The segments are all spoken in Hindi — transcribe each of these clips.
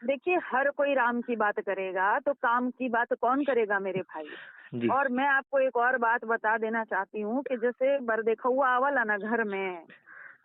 देखिए, हर कोई राम की बात करेगा तो काम की बात कौन करेगा मेरे भाई। जी, और मैं आपको एक और बात बता देना चाहती हूँ कि जैसे बरदेखउआ आवला ना घर में,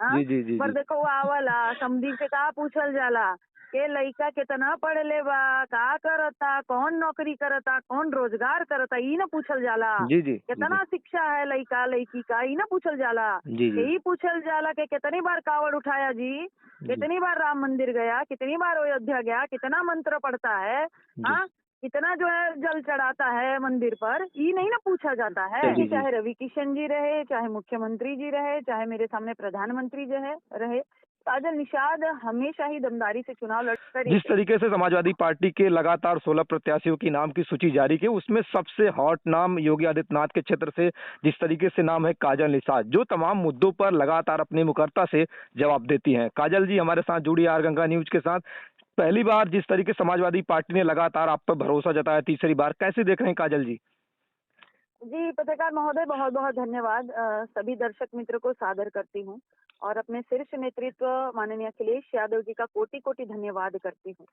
हाँ, जी, जी, जी, जी। बरदेखउआ आवला समधी से का पूछल जाला के लइका केतना पढ़ले बा, का करता, कौन नौकरी करता, कौन रोजगार करता, ई ना पूछल जाला। जी, जी, जी, जी। कितना शिक्षा है लइका लइकी का, ई ना पूछल जाला। जी, जी, यही पूछल जाला कि कितनी बार कावड़ उठाया जी, जी, कितनी बार राम मंदिर गया, कितनी बार अयोध्या गया, कितना मंत्र पढ़ता है, जी। हाँ, कितना जो है जल चढ़ाता है मंदिर पर, ये नहीं ना पूछा जाता है। जी, जी। चाहे रवि किशन जी रहे, चाहे मुख्यमंत्री जी रहे, चाहे मेरे सामने प्रधानमंत्री जो है रहे, काजल निषाद हमेशा ही दमदारी से चुनाव लड़कर जिस तरीके से समाजवादी पार्टी के लगातार 16 प्रत्याशियों की नाम की सूची जारी की, उसमें सबसे हॉट नाम योगी आदित्यनाथ के क्षेत्र से जिस तरीके से नाम है काजल निषाद, जो तमाम मुद्दों पर लगातार अपनी मुखरता से जवाब देती हैं। काजल जी हमारे साथ जुड़ी आर गंगा न्यूज के साथ। पहली बार जिस तरीके से समाजवादी पार्टी ने लगातार आप पर भरोसा जताया, तीसरी बार कैसे देख रहे हैं काजल जी? जी, पत्रकार महोदय बहुत-बहुत धन्यवाद। सभी दर्शक मित्र को सादर करती हूँ और अपने शीर्ष नेतृत्व माननीय अखिलेश यादव जी का कोटि-कोटि धन्यवाद करती हूँ।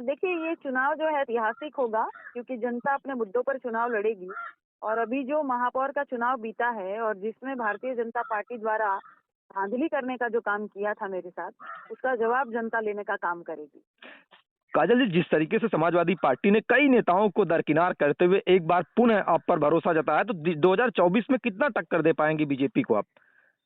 देखिए ये चुनाव जो है ऐतिहासिक होगा क्योंकि जनता अपने मुद्दों पर चुनाव लड़ेगी और अभी जो महापौर का चुनाव बीता है और जिसमें भारतीय जनता पार्टी द्वारा धांधली करने का जो काम किया था मेरे साथ, उसका जवाब जनता लेने का काम करेगी। काजल जी, जिस तरीके से समाजवादी पार्टी ने कई नेताओं को दरकिनार करते हुए एक बार पुनः आप पर भरोसा जताया, तो 2024 में कितना टक्कर दे पाएंगे बीजेपी को आप?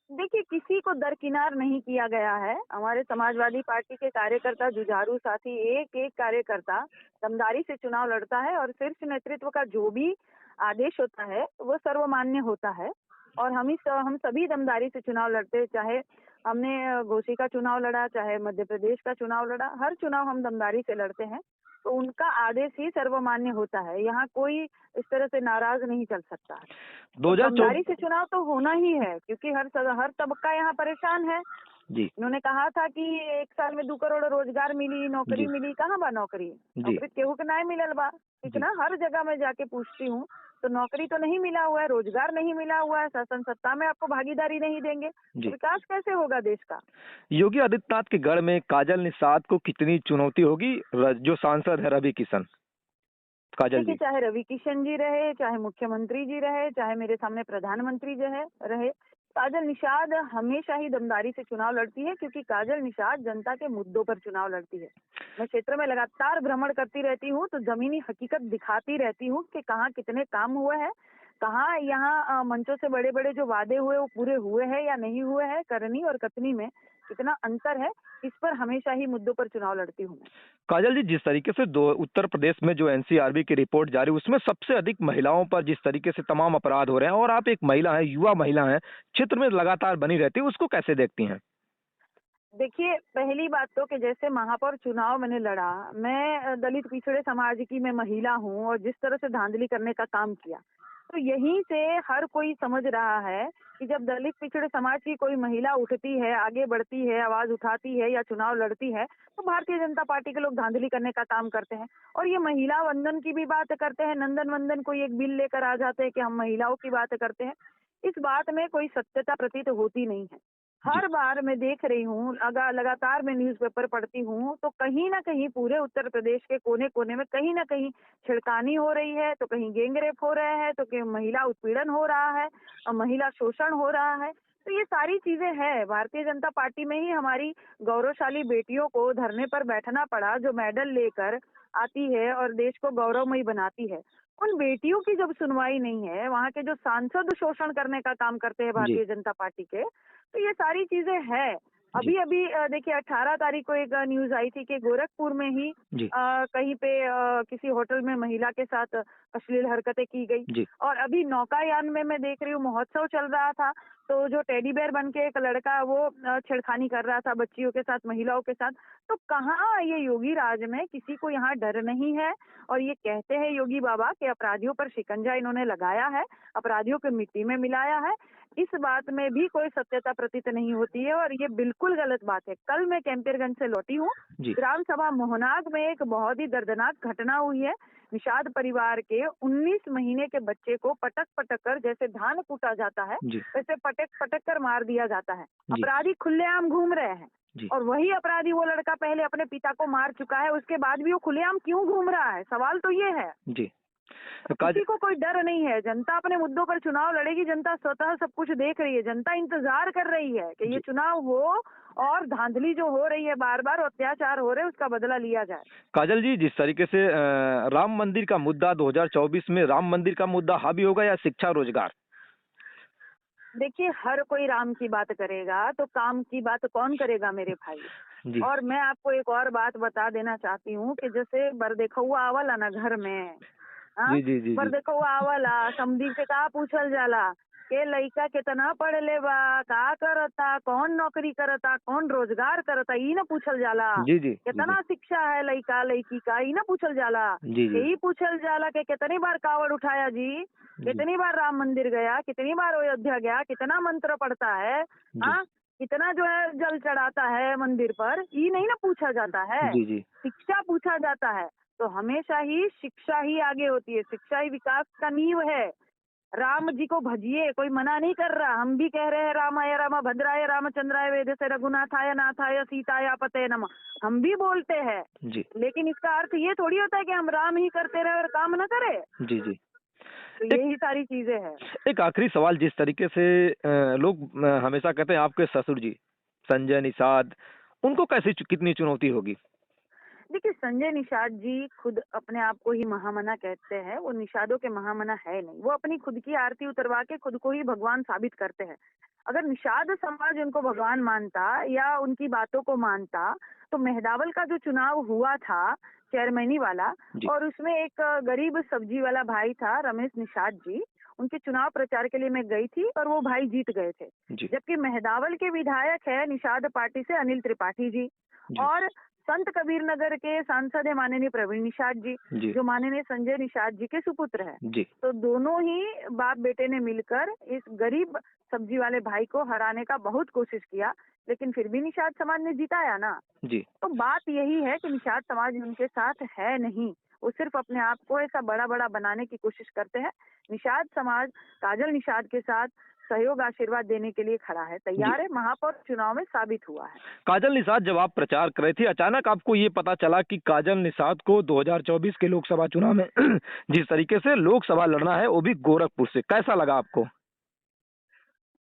देखिए किसी को दरकिनार नहीं किया गया है। हमारे समाजवादी पार्टी के कार्यकर्ता जुझारू साथी एक-एक कार्यकर्ता दमदारी से चुनाव लड़ता है और शीर्ष नेतृत्व का जो भी आदेश होता है वो सर्वमान्य होता है। और हम सभी दमदारी से चुनाव लड़ते हैं, चाहे हमने घोसी का चुनाव लड़ा, चाहे मध्य प्रदेश का चुनाव लड़ा, हर चुनाव हम दमदारी से लड़ते हैं। तो उनका आदेश ही सर्वमान्य होता है। यहाँ कोई इस तरह से नाराज नहीं चल सकता है। तो 2014। दमदारी से चुनाव तो होना ही है क्योंकि हर तबका यहाँ परेशान है। जी, उन्होंने कहा था कि 1 साल में 2 करोड़ रोजगार मिली, नौकरी जी, मिली, कहाँ बा नौकरी? जी, नौकरी केहू के नाय मिलल बा, ठीक जी, ना? हर जगह मैं जाके पूछती हूँ, तो नौकरी तो नहीं मिला हुआ है, रोजगार नहीं मिला हुआ है, शासन सत्ता में आपको भागीदारी नहीं देंगे, तो जी। विकास कैसे होगा देश का? योगी आदित्यनाथ के गढ़ में काजल निषाद को कितनी चुनौती होगी? जो सांसद है रवि किशन, काजल देखिए, जी। चाहे रवि किशन जी रहे, चाहे मुख्यमंत्री जी रहे, चाहे मेरे सामने प्रधानमंत्री जो है रहे, काजल निषाद हमेशा ही दमदारी से चुनाव लड़ती है क्योंकि काजल निषाद जनता के मुद्दों पर चुनाव लड़ती है। मैं क्षेत्र में लगातार भ्रमण करती रहती हूँ, तो जमीनी हकीकत दिखाती रहती हूँ कि कहाँ कितने काम हुए हैं, कहाँ यहाँ मंचों से बड़े-बड़े जो वादे हुए वो पूरे हुए हैं या नहीं हुए हैं, करनी और कथनी में कितना अंतर है, इस पर हमेशा ही मुद्दों पर चुनाव लड़ती हूँ मैं। काजल जी, जिस तरीके से दो उत्तर प्रदेश में जो एनसीआरबी की रिपोर्ट जारी, उसमें सबसे अधिक महिलाओं पर जिस तरीके से तमाम अपराध हो रहे हैं, और आप एक महिला हैं, युवा महिला हैं, क्षेत्र में लगातार बनी रहती है, उसको कैसे देखती हैं? देखिए, पहली बात तो कि जैसे महापौर चुनाव मैंने लड़ा, मैं दलित पिछड़े समाज की मैं महिला हूँ और जिस तरह से धांधली करने का काम किया, तो यहीं से हर कोई समझ रहा है कि जब दलित पिछड़े समाज की कोई महिला उठती है, आगे बढ़ती है, आवाज उठाती है या चुनाव लड़ती है, तो भारतीय जनता पार्टी के लोग धांधली करने का काम करते हैं। और ये महिला वंदन की भी बात करते हैं, नंदन वंदन कोई एक बिल लेकर आ जाते हैं कि हम महिलाओं की बात करते हैं। इस बात में कोई सत्यता प्रतीत होती नहीं है। जी, हर बार मैं देख रही हूँ, लगातार मैं न्यूज़पेपर पढ़ती हूँ, तो कहीं न कहीं पूरे उत्तर प्रदेश के कोने-कोने में कहीं न कहीं छेड़खानी हो रही है, तो कहीं गैंग रेप हो रहे हैं, तो कहीं महिला उत्पीड़न हो रहा है और महिला शोषण हो रहा है। तो ये सारी चीज़ें हैं। भारतीय जनता पार्टी में ही हमारी गौरवशाली बेटियों को धरने पर बैठना पड़ा, जो मेडल लेकर आती है और देश को गौरवमयी बनाती है। उन बेटियों की जब सुनवाई नहीं है, वहाँ के जो सांसद शोषण करने का काम करते हैं जी, भारतीय जनता पार्टी के, तो ये सारी चीजें हैं। जी, अभी-अभी देखिए 18 तारीख को एक न्यूज़ आई थी कि गोरखपुर में ही जी, कहीं पे किसी होटल में महिला के साथ अश्लील हरकतें की गई। जी, और अभी नौकायान में मैं देख रही हूँ महोत्सव चल रहा था, तो जो टेडी बेयर बन के एक लड़का वो छेड़खानी कर रहा था बच्चियों के साथ, महिलाओं के साथ। तो कहाँ ये योगी राज में किसी को यहाँ डर नहीं है और ये कहते हैं योगी बाबा कि अपराधियों पर शिकंजा इन्होंने लगाया है, अपराधियों को मिट्टी में मिलाया है। इस बात में भी कोई सत्यता प्रतीत नहीं होती है और ये बिल्कुल गलत बात है। कल मैं कैंपियरगंज से लौटी हूँ। जी, ग्राम सभा मोहनाग में एक बहुत ही दर्दनाक घटना हुई है। निषाद परिवार के 19 महीने के बच्चे को पटक-पटक कर, जैसे धान कूटा जाता है, जी, वैसे पटक-पटक कर मार दिया जाता है। जी, अपराधी खुलेआम घूम रहे हैं। जी और वही अपराधी वो लड़का पहले अपने पिता को मार चुका है, उसके बाद भी वो खुलेआम क्यों घूम रहा है? सवाल तो ये है। जी। तो काज किसी को कोई डर नहीं है। जनता अपने मुद्दों पर चुनाव लड़ेगी। जनता स्वतः सब कुछ देख रही है। जनता इंतजार कर रही है कि ये जी चुनाव हो और धांधली जो हो रही है, बार बार अत्याचार हो रहे हैं, उसका बदला लिया जाए। काजल जी, जिस तरीके से राम मंदिर का मुद्दा 2024 में राम मंदिर का मुद्दा हावी होगा या शिक्षा रोजगार? देखिए, हर कोई राम की बात करेगा तो काम की बात कौन करेगा मेरे भाई? जी और मैं आपको एक और बात बता देना चाहती हूँ कि जैसे बरदेखुआ आवला ना घर में, हाँ, जी जी जी जी बरदेखुआ आवला समधी से का पूछल जाला के लइका कितना पढ़ ले बा, का करता, कौन नौकरी करता, कौन रोजगार करता, ई ना पूछल जाला। जी जी जी जी कितना शिक्षा है लइका लइकी का, ई ना पूछल जाला। जी जी यही पूछल जाला कि कितनी बार कावड़ उठाया जी, जी कितनी बार राम मंदिर गया, कितनी बार अयोध्या गया, कितना मंत्र पढ़ता है, जी हाँ, कितना जो है जल चढ़ाता है मंदिर पर, ये नहीं ना पूछा जाता है। जी जी शिक्षा पूछा जाता है। तो हमेशा ही शिक्षा ही आगे होती है। शिक्षा ही विकास का नींव है। राम जी को भजिए, कोई मना नहीं कर रहा। हम भी कह रहे हैं रामाय राम भद्राय रामचंद्राय वेद से रघुनाथाय नाथाय सीताय पते नमः, हम भी बोलते हैं। जी लेकिन इसका अर्थ ये थोड़ी होता है कि हम राम ही करते रहे और काम न करें। जी जी। तो एक यही सारी चीजें हैं। एक आखिरी सवाल, जिस तरीके से लोग हमेशा कहते हैं आपके ससुर जी संजय निषाद, उनको कितनी चुनौती होगी? देखिए, संजय निषाद जी खुद अपने आप को ही महामना कहते हैं। वो निषादों के महामना है नहीं। वो अपनी खुद की आरती उतरवा के खुद को ही भगवान साबित करते हैं। अगर निषाद समाज उनको भगवान मानता या उनकी बातों को मानता तो मेहदावल का जो चुनाव हुआ था चेयरमैनी वाला, जी और उसमें एक गरीब सब्जी वाला भाई था रमेश निषाद जी, उनके चुनाव प्रचार के लिए मैं गई थी और वो भाई जीत गए थे। जी जबकि मेहदावल के विधायक है निषाद पार्टी से अनिल त्रिपाठी जी, जी और संत कबीर नगर के सांसद है माननीय प्रवीण निषाद जी, जी जो माननीय संजय निषाद जी के सुपुत्र है। जी तो दोनों ही बाप बेटे ने मिलकर इस गरीब सब्जी वाले भाई को हराने का बहुत कोशिश किया, लेकिन फिर भी निषाद समाज ने जिताया ना। जी तो बात यही है कि निषाद समाज उनके साथ है नहीं। वो सिर्फ अपने आप को ऐसा बड़ा बड़ा बनाने की कोशिश करते हैं। निषाद समाज काजल निषाद के साथ सहयोग आशीर्वाद देने के लिए खड़ा है, जी। तैयार है। महापौर चुनाव में साबित हुआ है। काजल निषाद, जब आप प्रचार कर रहे थे, अचानक आपको ये पता चला कि काजल निषाद को 2024 के लोकसभा चुनाव में जिस तरीके से लोकसभा लड़ना है, वो भी गोरखपुर से, कैसा लगा आपको?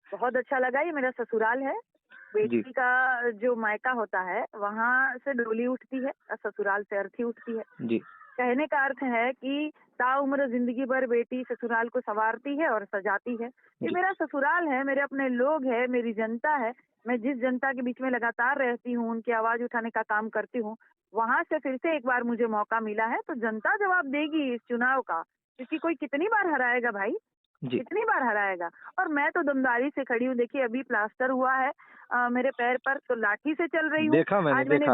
बहुत अच्छा लगा। ये मेरा ससुराल है। जी बेटी का जो मायका होता है वहाँ से डोली उठती है और ससुराल से अर्थी उठती है। जी कहने का अर्थ है कि ताउम्र जिंदगी भर बेटी ससुराल को संवारती है और सजाती है। ये जी मेरा ससुराल है, मेरे अपने लोग हैं, मेरी जनता है। मैं जिस जनता के बीच में लगातार रहती हूँ, उनकी आवाज उठाने का काम करती हूँ, वहां से फिर से एक बार मुझे मौका मिला है। तो जनता जवाब देगी इस चुनाव का, क्योंकि कोई कितनी बार हराएगा भाई, जी कितनी बार हराएगा। और मैं तो दमदारी से खड़ी हूँ। देखिए, अभी प्लास्टर हुआ है मेरे पैर पर, तो लाठी से चल रही हूँ। देखा, मैंने आज मैंने देखा।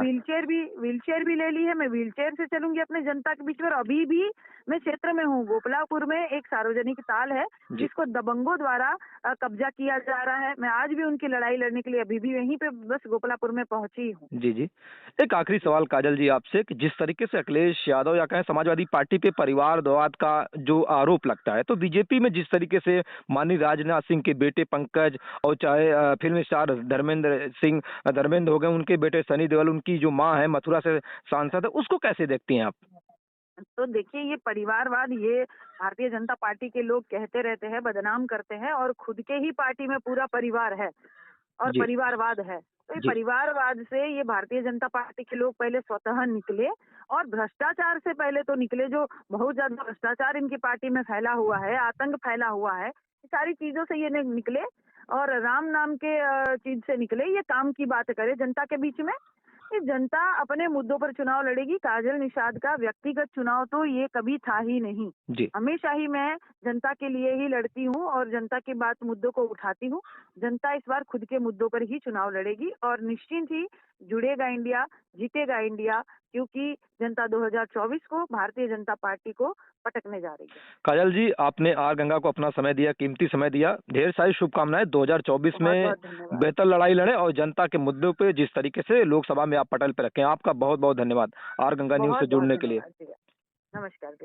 व्हीलचेयर भी ले ली है। मैं व्हीलचेयर से चलूंगी अपने जनता के बीच में। और अभी भी मैं क्षेत्र में हूँ। गोपलापुर में एक सार्वजनिक ताल है जी जिसको दबंगों द्वारा कब्जा किया जा रहा है। मैं आज भी उनकी लड़ाई लड़ने के लिए अभी भी वहीं पे बस गोपलापुर में पहुंची हूँ। जी जी। एक आखिरी सवाल काजल जी आपसे, कि जिस तरीके से अखिलेश यादव या कहें समाजवादी पार्टी पे परिवारवाद का जो आरोप लगता है, तो बीजेपी में जिस तरीके से माननीय राजनाथ सिंह के बेटे पंकज, और चाहे फिल्म स्टार धर्मेंद्र हो गए, उनके बेटे सनी देओल, उनकी जो माँ है मथुरा से सांसद है, उसको कैसे देखती हैं आप? तो देखिए, ये परिवारवाद, ये भारतीय जनता पार्टी के लोग कहते रहते हैं, बदनाम करते हैं, और खुद के ही पार्टी में पूरा परिवार है और जी परिवारवाद है। तो ये जी परिवारवाद से ये भारतीय जनता पार्टी के लोग पहले स्वतः निकले, और भ्रष्टाचार से पहले तो निकले। जो बहुत ज्यादा भ्रष्टाचार इनकी पार्टी में फैला हुआ है, आतंक फैला हुआ है, ये सारी चीजों से ये निकले और राम नाम के चीज से निकले। ये काम की बात करे जनता के बीच में। ये जनता अपने मुद्दों पर चुनाव लड़ेगी। काजल निषाद का व्यक्तिगत चुनाव तो ये कभी था ही नहीं। जी। हमेशा ही मैं जनता के लिए ही लड़ती हूँ और जनता की बात मुद्दों को उठाती हूँ। जनता इस बार खुद के मुद्दों पर ही चुनाव लड़ेगी और निश्चिंत ही जुड़ेगा इंडिया, जीतेगा इंडिया, क्योंकि जनता 2024 को भारतीय जनता पार्टी को पटकने जा रही है। काजल जी, आपने आर गंगा को अपना समय दिया, कीमती समय दिया। ढेर सारी शुभकामनाएं। 2024 बहुत में बहुत धन्यवाद। बेहतर लड़ाई लड़े और जनता के मुद्दों पे जिस तरीके से लोकसभा में आप पटल पे रखें। आपका बहुत बहुत धन्यवाद आर गंगा न्यूज बहुत से बहुत जुड़ने के लिए। धन्यवाद जी। नमस्कार।